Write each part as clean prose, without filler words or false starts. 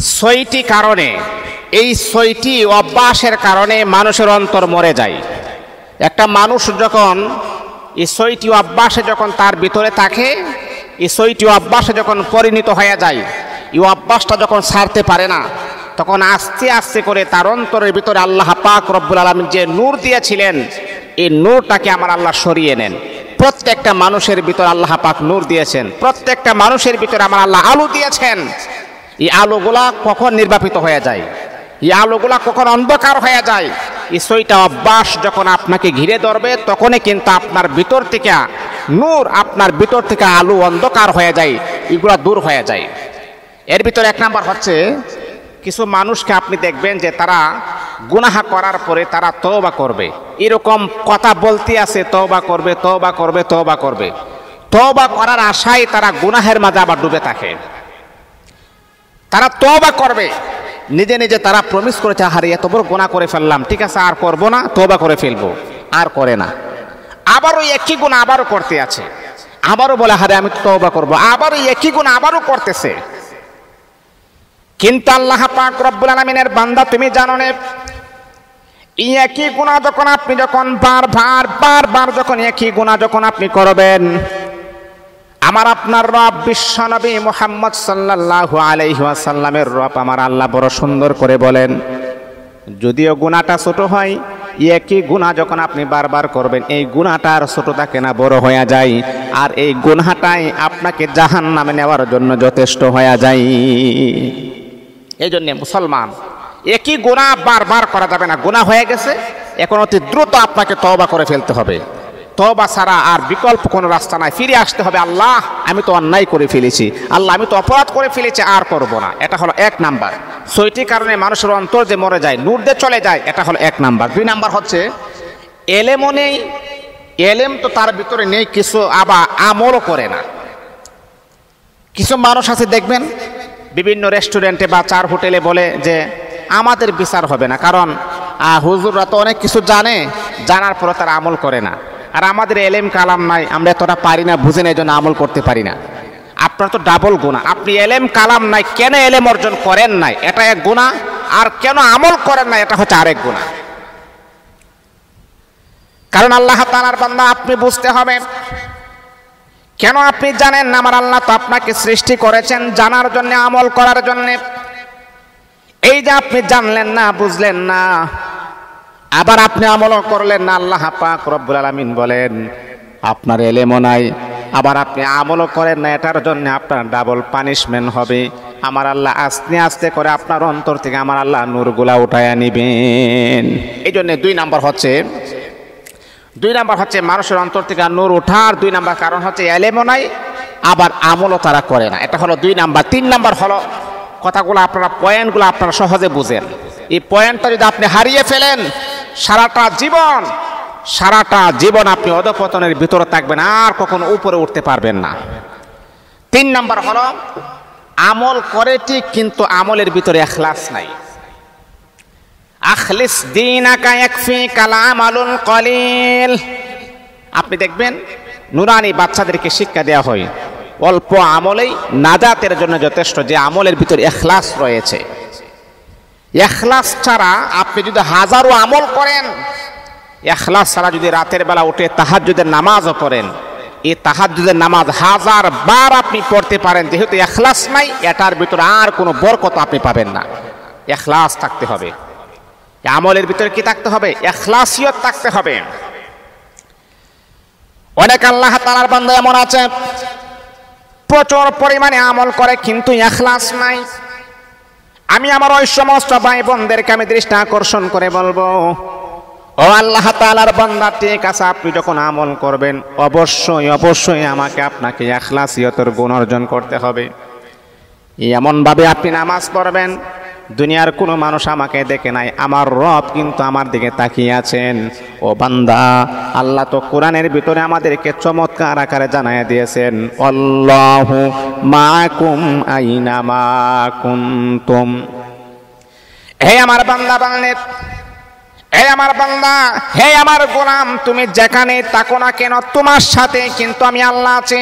ছয়টি কারণে, এই ছয়টি অভ্যাসের কারণে মানুষের অন্তর মরে যায়। একটা মানুষ যখন এই ছয়টি অভ্যাসে যখন তার ভিতরে থাকে, এই ছয়টি অভ্যাসে যখন পরিণত হয়ে যায়, এই অভ্যাসটা যখন ছাড়তে পারে না, তখন আস্তে আস্তে করে তার অন্তরের ভিতরে আল্লাহ পাক রব্বুল আলামিন যে নূর দিয়েছিলেন, এই নূরটাকে আমার আল্লাহ সরিয়ে নেন। প্রত্যেকটা মানুষের ভিতরে আল্লাহ পাক নূর দিয়েছেন, প্রত্যেকটা মানুষের ভিতরে আমার আল্লাহ আলো দিয়েছেন। এই আলোগুলা কখন নির্বাপিত হয়ে যায়, এই আলোগুলা কখন অন্ধকার হয়ে যায়, এই ছয়টা অভ্যাস যখন আপনাকে ঘিরে ধরবে, তখনই কিন্তু আপনার ভিতর থেকে নূর, আপনার ভিতর থেকে আলো অন্ধকার হয়ে যায়, এগুলা দূর হয়ে যায়। এর ভিতরে এক নাম্বার হচ্ছে, কিছু মানুষকে আপনি দেখবেন যে তারা গুনাহ করার পরে তারা তওবা করবে, এরকম কথা বলতে আছে, তওবা করবে তওবা করবে তওবা করবে, তওবা করার আশায় তারা গুনাহের মাঝে আবার ডুবে থাকে। তারা তওবা করবে, নিজে নিজে তারা প্রমিস করেছে, হারে এত বড় গুনাহ করে ফেললাম, ঠিক আছে আর করবো না, তওবা করে ফেলবো, আর করে না। আবারও একই গুনাহ আবারও করতে আছে, আবারও বলে হারে আমি তওবা করবো, আবারও একই গুনাহ আবারও করতেছে। কিন্তু আল্লাহ পাক রব্বুল আলামিনের বান্দা, তুমি জানো না, এই একই গুনাহ যখন আপনি যখন বারবার যখন একই গুনাহ যখন আপনি করবেন, আমার আপনার রব বিশ্বনবী মুহাম্মদ সাল্লাল্লাহু আলাইহি ওয়াসাল্লামের রব আমার আল্লাহ বড় সুন্দর করে বলেন, যদিও গুনাহটা ছোট হয়, একই গুনাহ যখন আপনি বারবার করবেন, এই গুনাহটার ছোট থাকে না, বড় হয়ে যায়, আর এই গুনাহটাই আপনাকে জাহান্নামে নেওয়ার জন্য যথেষ্ট হয়ে যায়। এই জন্য মুসলমান, একই গুনাহ বারবার করা যাবে না। গুনাহ হয়ে গেছে, এখন অতি দ্রুত আপনাকে তওবা করে ফেলতে হবে। তওবা ছাড়া আর বিকল্প কোনো রাস্তা নাই। ফিরে আসতে হবে, আল্লাহ আমি তো অন্যায় করে ফেলেছি, আল্লাহ আমি তো অপরাধ করে ফেলেছি, আর করব না। এটা হলো এক নাম্বার। ছয়টি কারণে মানুষের অন্তর যে মরে যায়, নূর দিয়ে চলে যায়, এটা হলো এক নাম্বার। দুই নাম্বার হচ্ছে, এলেমও নেই, এলেম তো তার ভিতরে নেই, কিছু আবার আমলও করে না। কিছু মানুষ আছে দেখবেন বিভিন্ন রেস্টুরেন্টে বা চার হোটেলে বলে যে আমাদের বিচার হবে না, কারণ হুজুররা তো অনেক কিছু জানে, জানার পরে তারা আমল করে না, আর আমাদের এলেম কালাম নাই, আমরা এতটা পারি না, বুঝে না, এই জন্য আমল করতে পারি না। আপনার তো ডাবল গুনাহ। আপনি এলেম কালাম নাই, কেন এলেম অর্জন করেন নাই, এটা এক গুনাহ, আর কেন আমল করেন না, এটা হচ্ছে আরেক গুনাহ। কারণ আল্লাহ তাআলার বান্দা, আপনি বুঝতে হবে কেন আপনি জানেন না। আমার আল্লাহ তো আপনাকে সৃষ্টি করেছেন জানার জন্য, আমল করার জন্য। এই যে আপনি জানলেন না, বুঝলেন না, আবার আপনি আমলও করলেন না, আল্লাহ পাক রব্বুল আলামিন বলেন আপনার এলেমও নাই, আবার আপনি আমলও করেন না, এটার জন্য আপনার ডাবল পানিশমেন্ট হবে। আমার আল্লাহ আস্তে আস্তে করে আপনার অন্তর থেকে আমার আল্লাহ নূরগুলা উঠায়া নিবেন। এই জন্য দুই নাম্বার হচ্ছে মানুষের অন্তর থেকে নূর ওঠার দুই নাম্বার কারণ হচ্ছে এলেমও নাই, আবার আমলও তারা করে না। এটা হলো দুই নাম্বার। তিন নাম্বার হলো, কথাগুলো আপনারা পয়েন্টগুলো আপনারা সহজে বুঝেন। এই পয়েন্টটা যদি আপনি হারিয়ে ফেলেন, সারাটা জীবন আপনি অধঃপতনের ভিতরে থাকবেন, আর কখনো উপরে উঠতে পারবেন না। তিন নাম্বার হলো, আমল করে ঠিক, কিন্তু আমলের ভিতরে ইখলাস নাই। আখলিস দীনাকা ইয়াকফিকাল আমালুল কলিল। আপনি দেখবেন নুরানি বাচ্চাদেরকে শিক্ষা দেওয়া হয়, অল্প আমলেই নাজাতের জন্য যথেষ্ট, যে আমলের ভিতরে ইখলাস রয়েছে। ইখলাস ছাড়া আপনি যদি হাজারো আমল করেন, ইখলাস ছাড়া যদি রাতের বেলা উঠে তাহাজ্জুদের নামাজও পড়েন, এই তাহাজ্জুদের নামাজ 1000 বার আপনি পড়তে পারেন, যেহেতু ইখলাস নাই, এটার ভিতরে আর কোনো বরকত আপনি পাবেন না। ইখলাস থাকতে হবে, আমলের ভিতরে কি থাকতে হবে? ইখলাসিয়ত থাকতে হবে। অনেক আল্লাহ তাআলার বান্দা এমন আছে প্রচুর পরিমাণে আমল করে, কিন্তু ইখলাস নাই। আমি আমার ওই সমস্ত ভাই বোনদেরকে আমি দৃষ্টি আকর্ষণ করে বলবো, ও আল্লাহ তাআলার বান্দা, ঠিক আছে, আপনি যখন আমল করবেন অবশ্যই আপনাকে ইখলাসিয়তের গুণ অর্জন করতে হবে। এমন ভাবে আপনি নামাজ পড়বেন, দুনিয়ার কোনো মানুষ আমাকে দেখে নাই, আমার রব কিন্তু আমার দিকে তাকিয়ে আছেন। ও বান্দা, আল্লাহ তো কোরআনের ভিতরে আমাদেরকে চমৎকার আকারে জানায় দিয়েছেন, আল্লাহু মাকুম আইনা মা কুনতুম। হে আমার বান্দা বান্দি, হে আমার বান্দা, হে আমার গোলাম, তুমি যেখানে থাকো না কেন, তোমার সাথে কিন্তু আমি আল্লাহ আছি।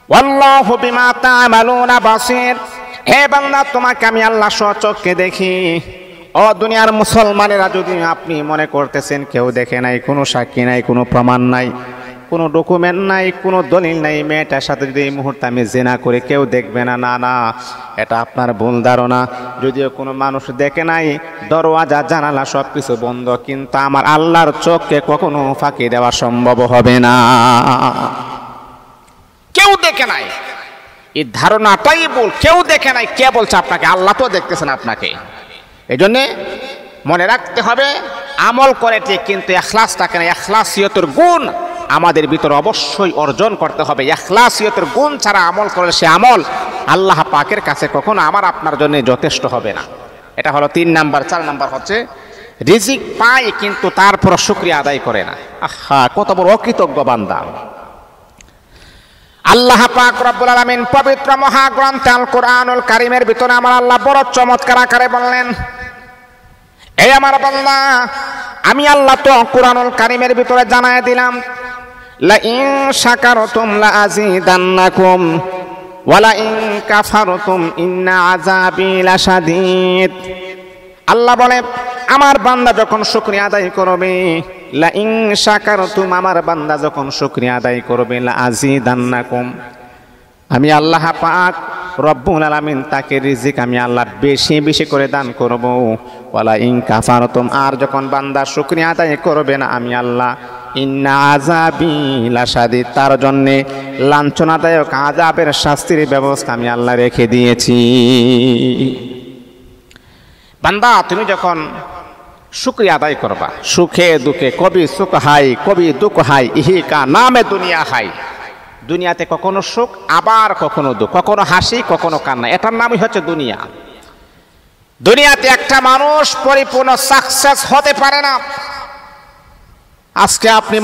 আল্লাহু বিমা তা'মালুনা বাসীর। হে বান্দা, তোমাকে আমি আল্লাহ স্বচক্ষে দেখি। ও দুনিয়ার মুসলমানেরা, যদি আপনি মনে করতেছেন কেউ দেখে নাই, কোনো সাক্ষী নাই, কোনো প্রমাণ নাই, কোনো ডকুমেন্ট নাই, কোনো দলিল নাই, মেয়েটার সাথে যদি এই মুহূর্তে আমি জিনা করে কেউ দেখবে না, না না, এটা আপনার ভুল ধারণা। যদিও কোনো মানুষ দেখে নাই, দরওয়াজা জানালা সব কিছু বন্ধ, কিন্তু আমার আল্লাহর চোখকে কখনো ফাঁকি দেওয়া সম্ভব হবে না। কেউ দেখে নাই, এই ধারণাটাই ভুল। কেউ দেখে নাই, কে বলছে আপনাকে? আল্লাহ তো দেখতেছেন আপনাকে। এই জন্যে মনে রাখতে হবে, আমল করে ঠিক, কিন্তু ইখলাস থাকে না। ইখলাসিয়তের গুণ আমাদের ভিতরে অবশ্যই অর্জন করতে হবে। ইখলাসিয়তের গুণ ছাড়া আমল করলে সে আমল আল্লাহ পাকের কাছে কখনো আমার আপনার জন্য যথেষ্ট হবে না। এটা হলো 3 নাম্বার। 4 নাম্বার হচ্ছে রিজিক পায় কিন্তু তারপর শুকরিয়া আদায় করে না। আহা, কত বড় অকৃতজ্ঞ বান্দা! আল্লাহ পাক রব্বুল আলামিন পবিত্র মহাগ্রন্থ আল কোরআনুল কারীমের ভিতরে আমার আল্লাহ বড় চমৎকার আকারে বললেন, এই আমার বান্দা, আমি আল্লাহ তো কোরআনুল কারীমের ভিতরে জানায় দিলাম, লা ইন শাকারতুম লা আযীদান্নাকুম ওয়া লা ইন কাফারতুম ইন্না আযাবি লাশাদীদ। আল্লাহ বলে, আমার বান্দা যখন শুকরিয়া আদায় করবে, লা ইন শাকারতুম, আমার বান্দা যখন শুকরিয়া আদায় করবে, লা আযীদান্নাকুম, আমি আল্লাহ পাক রব্বুল আলামিন তাকে রিজিক আমি আল্লাহ বেশি বেশি করে দান করব। ওয়ালা ইন কাফারতুম, আর যখন বান্দা শুকরিয়া আদায় করবে না, আমি আল্লাহ ইন্না আযাবি লাশাদীদ, তার জন্যে লাঞ্ছনাদায়ক আযাবের শাস্তির ব্যবস্থা আমি আল্লাহ রেখে দিয়েছি। বান্দা, তুমি যখন শুকরিয়া আদায় করবা, সুখে দুঃখে, কবি সুখ হাই কবি দুঃখ হাই, ইহি কা নামে দুনিয়া হাই। দুনিয়াতে কখনো সুখ, আবার কখনো দুঃখ, কখনো হাসি, কখনো কান্না, এটার নামই হচ্ছে দুনিয়া। দুনিয়াতে একটা মানুষ পরিপূর্ণ সাকসেস হতে পারে না। আজকে আপনি